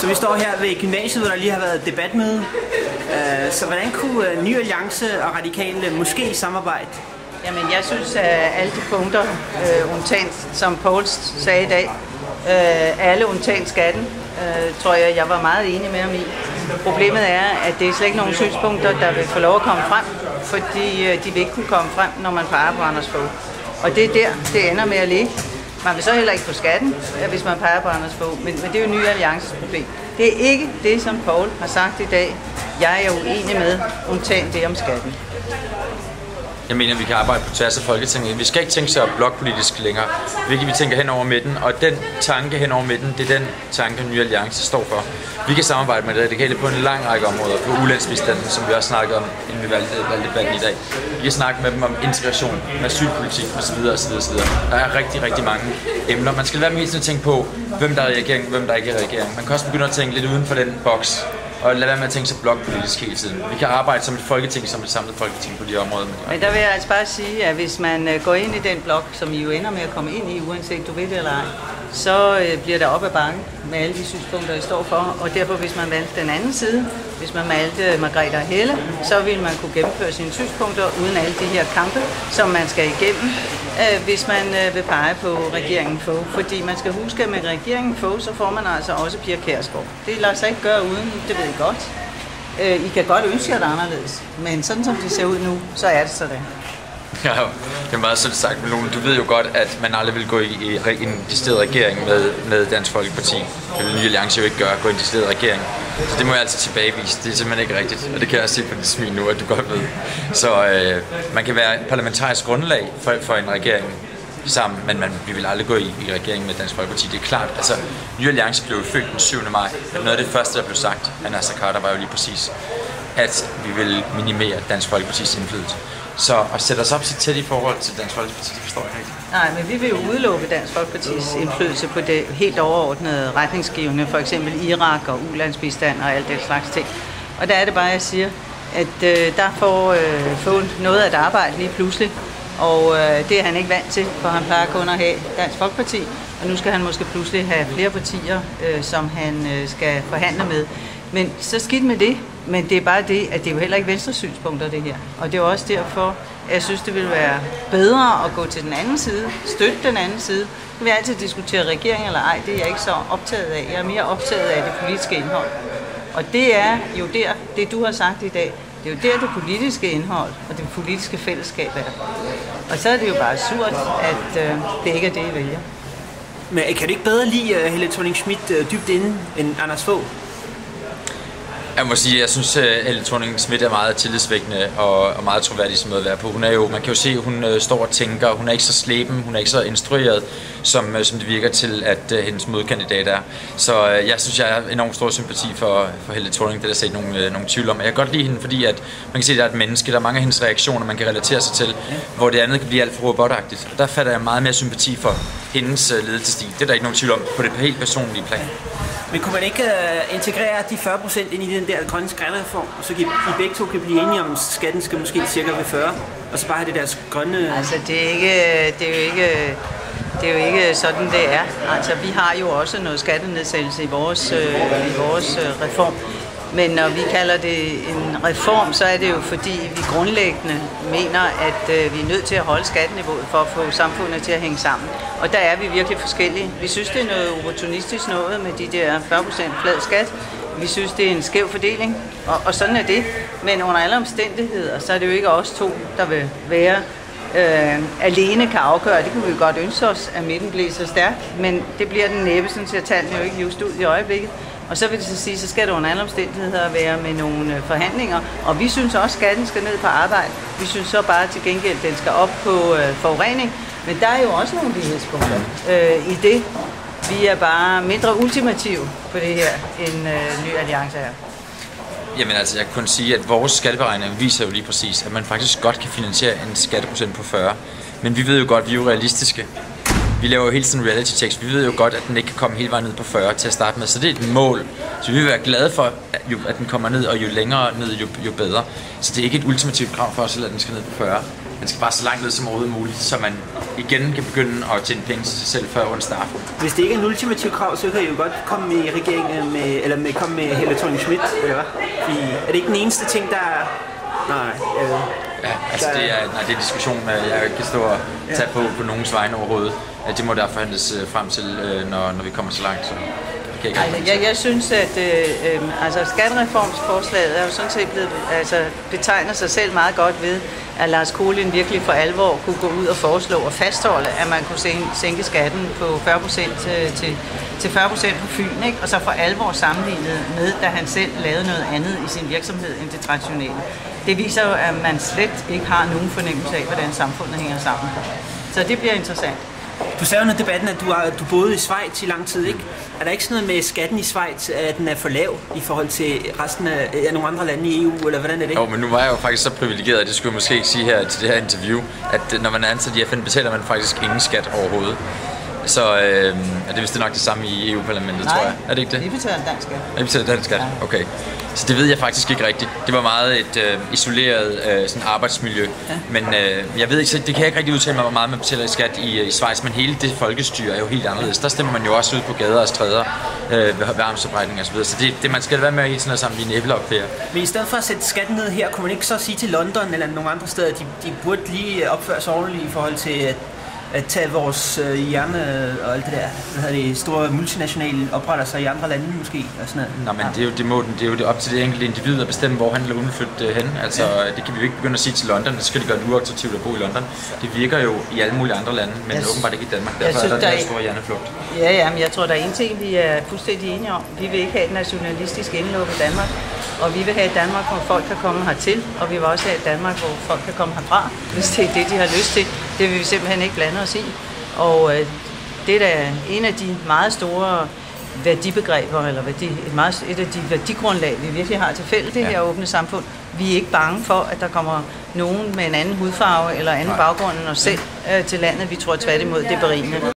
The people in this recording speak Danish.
Så vi står her ved gymnasiet, hvor der lige har været debatmøde. Så hvordan kunne Ny Alliance og Radikale måske samarbejde? Jamen, jeg synes, at alle de punkter, undtagen, som Poul sagde i dag, alle undtagen skatten, tror jeg var meget enig med ham i. Problemet er, at det er slet ikke nogen synspunkter, der vil få lov at komme frem, fordi de vil ikke kunne komme frem, når man peger på Anders Fogh. Og det er der, det ender med at ligge. Man vil så heller ikke få skatten, hvis man peger på Anders Fogh, men det er jo Ny Alliances problem. Det er ikke det, som Poul har sagt i dag. Jeg er uenig med, undtagen det om skatten. Jeg mener, at vi kan arbejde på tværs af Folketinget. Vi skal ikke tænke sig blokpolitisk længere, hvilket vi tænker hen over midten. Og den tanke hen over midten, det er den tanke, Ny Alliance står for. Vi kan samarbejde med det radikale på en lang række områder. På ulandsbistanden, som vi også snakkede om, inden vi valgte debatten i dag. Vi kan snakke med dem om integration, med asylpolitik osv. osv. Der er rigtig, rigtig mange emner. Man skal være med hele tiden at tænke på, hvem der er i regeringen, hvem der ikke er i regeringen. Man kan også begynde at tænke lidt uden for den boks. Og lad være med at tænke sig blokpolitisk hele tiden. Vi kan arbejde som et folketing, som et samlet folketing på de områder. Men der vil jeg altså bare sige, at hvis man går ind i den blok, som I jo ender med at komme ind i, uanset du ved det eller ej, så bliver der op ad bakken med alle de synspunkter, I står for. Og derfor, hvis man valgte den anden side, hvis man valgte Margrethe og Helle, så ville man kunne gennemføre sine synspunkter uden alle de her kampe, som man skal igennem, hvis man vil pege på regeringen Fogh. Fordi man skal huske, at med regeringen Fogh, så får man altså også Pia Kjærsgaard. Det lader sig ikke gøre uden, det ved I godt. I kan godt ønske jer det anderledes, men sådan som det ser ud nu, så er det sådan. Ja, det er meget sådan sagt, men du ved jo godt, at man aldrig vil gå i en decideret regering med Dansk Folkeparti. Det vil Ny Alliance jo ikke gøre, gå i en decideret regering. Så det må jeg altså tilbagevise. Det er simpelthen ikke rigtigt, og det kan jeg også se på dit smil nu, at du godt ved. Så man kan være parlamentarisk grundlag for en regering sammen, men vi vil aldrig gå i regering med Dansk Folkeparti. Det er klart, altså Ny Alliance blev født den 7. maj, og noget af det første, der blev sagt af Naser Khader, var jo lige præcis, at vi vil minimere Dansk Folkepartis indflydelse. Så at sætte os op så tæt i forhold til Dansk Folkeparti, det forstår jeg ikke. Nej, men vi vil jo udelukke Dansk Folkepartis indflydelse på det helt overordnede retningsgivende, for eksempel Irak og ulandsbistand og alt det slags ting. Og der er det bare, jeg siger, at der får noget af et arbejde lige pludselig, og det er han ikke vant til, for han plejer kun at have Dansk Folkeparti, og nu skal han måske pludselig have flere partier, som han skal forhandle med. Men så skidt med det, men det er bare det, at det er jo heller ikke Venstres synspunkter, det her. Og det er også derfor, at jeg synes, det ville være bedre at gå til den anden side, støtte den anden side. Så kan vi altid diskutere regering eller ej, det er jeg ikke så optaget af. Jeg er mere optaget af det politiske indhold. Og det er jo der, det du har sagt i dag, det er jo der, det politiske indhold og det politiske fællesskab er. Og så er det jo bare surt, at det ikke er det, I vælger. Men kan du ikke bedre lide Helle Thorning-Schmidt dybt inde end Anders Fogh? Jeg må sige, at jeg synes, at Helle Thorning-Schmidt er meget tillidsvækkende og meget troværdig som at være på. Hun er jo, man kan jo se, at hun står og tænker, hun er ikke så slæben, hun er ikke så instrueret, som det virker til, at hendes modkandidat er. Så jeg synes, jeg har enormt stor sympati for Helle Thorning, det der set nogle tvivl om. Jeg kan godt lide hende, fordi at man kan se, at der er et menneske, der er mange af hendes reaktioner, man kan relatere sig til, hvor det andet kan blive alt for robotagtigt. Og der fatter jeg meget mere sympati for hendes ledelsesstil. Det er der ikke nogen tvivl om på det helt personlige plan. Men kunne man ikke integrere de 40% ind i den der grønne skattereform, og så I begge to kan blive enige om, skatten skal måske cirka ved 40, og så bare have det deres grønne... Altså, det er jo ikke sådan, det er. Altså, vi har jo også noget skattenedsættelse i vores reform. Men når vi kalder det en reform, så er det jo fordi, vi grundlæggende mener, at vi er nødt til at holde skatniveauet for at få samfundet til at hænge sammen. Og der er vi virkelig forskellige. Vi synes, det er noget opportunistisk noget med de der 40% flad skat. Vi synes, det er en skæv fordeling, og sådan er det. Men under alle omstændigheder, så er det jo ikke os to, der vil være alene kan afgøre. Det kunne vi godt ønske os, at midten bliver så stærk, men det bliver den næppe, sådan ser tallene jo ikke just ud i øjeblikket. Og så vil det så sige, så skal det under alle omstændigheder være med nogle forhandlinger. Og vi synes også, at skatten skal ned på arbejde. Vi synes så bare til gengæld, at den skal op på forurening. Men der er jo også nogle lighedspunkter i det. Vi er bare mindre ultimative på det her, end Ny Alliance er. Jamen altså, jeg kan kun sige, at vores skatteberegning viser jo lige præcis, at man faktisk godt kan finansiere en skatteprocent på 40. Men vi ved jo godt, at vi er jo realistiske. Vi laver jo hele tiden reality checks. Vi ved jo godt, at den ikke kan komme hele vejen ned på 40 til at starte med. Så det er et mål. Så vi vil være glade for, at den kommer ned, og jo længere ned, jo bedre. Så det er ikke et ultimativt krav for os, at den skal ned på 40. Man skal bare så langt ned som overhovedet muligt, så man igen kan begynde at tjene penge til sig selv før onsdag aften. Hvis det ikke er en ultimativ krav, så kan I jo godt komme i regeringen komme med Helle Thorning-Schmidt, eller hvad? Er det ikke den eneste ting, der er... Ja, altså det er en diskussion, jeg ikke kan stå og tage på nogens vegne overhovedet. Det må derfor handles frem til, når vi kommer så langt. Så jeg synes, at skattereformsforslaget er jo sådan set blevet, betegner sig selv meget godt ved, at Lars Kolind virkelig for alvor kunne gå ud og foreslå og fastholde, at man kunne sænke skatten på 40% til 40% på Fyn, ikke? Og så for alvor sammenlignet med, da han selv lavede noget andet i sin virksomhed end det traditionelle. Det viser jo, at man slet ikke har nogen fornemmelse af, hvordan samfundet hænger sammen. Så det bliver interessant. Du sagde under debatten, at du boede i Schweiz i lang tid, ikke? Er der ikke sådan noget med skatten i Schweiz, at den er for lav i forhold til resten af nogle andre lande i EU, eller hvordan er det? Jo, men nu var jeg jo faktisk så privilegeret, at det skulle jeg måske ikke sige her til det her interview, at når man er ansat i FN, betaler man faktisk ingen skat overhovedet. Så er det vist nok det samme i EU-parlamentet, tror jeg. Er det ikke det? Nej, vi betaler dansk skat. Vi betaler dansk skat, okay. Så det ved jeg faktisk ikke rigtigt. Det var meget et isoleret sådan arbejdsmiljø. Ja. Men jeg ved ikke, så det kan jeg ikke rigtig udtale mig, hvor meget man betaler i skat i Schweiz, men hele det folkestyre er jo helt anderledes. Der stemmer man jo også ud på gader og stræder ved armsoprækning og så videre. Så det man skal være med hele tiden at sammenligne æbler og pærer. Men i stedet for at sætte skatten ned her, kunne man ikke så sige til London eller nogle andre steder, at de burde lige opføre sig ordentligt i forhold til at tage vores hjerne og alt det der, store multinationale opretter sig i andre lande måske og sådan noget. Nå, men det er jo op til det enkelte individ at bestemme, hvor han eller hun vil flytte hen. Altså, det kan vi jo ikke begynde at sige til London, det skal de gøre det uattraktivt at bo i London. Det virker jo i alle mulige andre lande, men åbenbart ikke i Danmark. Derfor er der en stor hjerneflugt. Ja, men jeg tror, der er en ting, vi er fuldstændig enige om. Vi vil ikke have et nationalistisk indluk i Danmark, og vi vil have et Danmark, hvor folk kan komme hertil, og vi vil også have et Danmark, hvor folk kan komme herfra, hvis det er det, de har lyst til. Det vil vi simpelthen ikke blande os i. Og det er da en af de meget store værdibegreber, eller et af de værdigrundlag, vi virkelig har til fælles, det her åbne samfund. Vi er ikke bange for, at der kommer nogen med en anden hudfarve eller anden baggrund end os selv til landet. Vi tror tværtimod, det er berigende.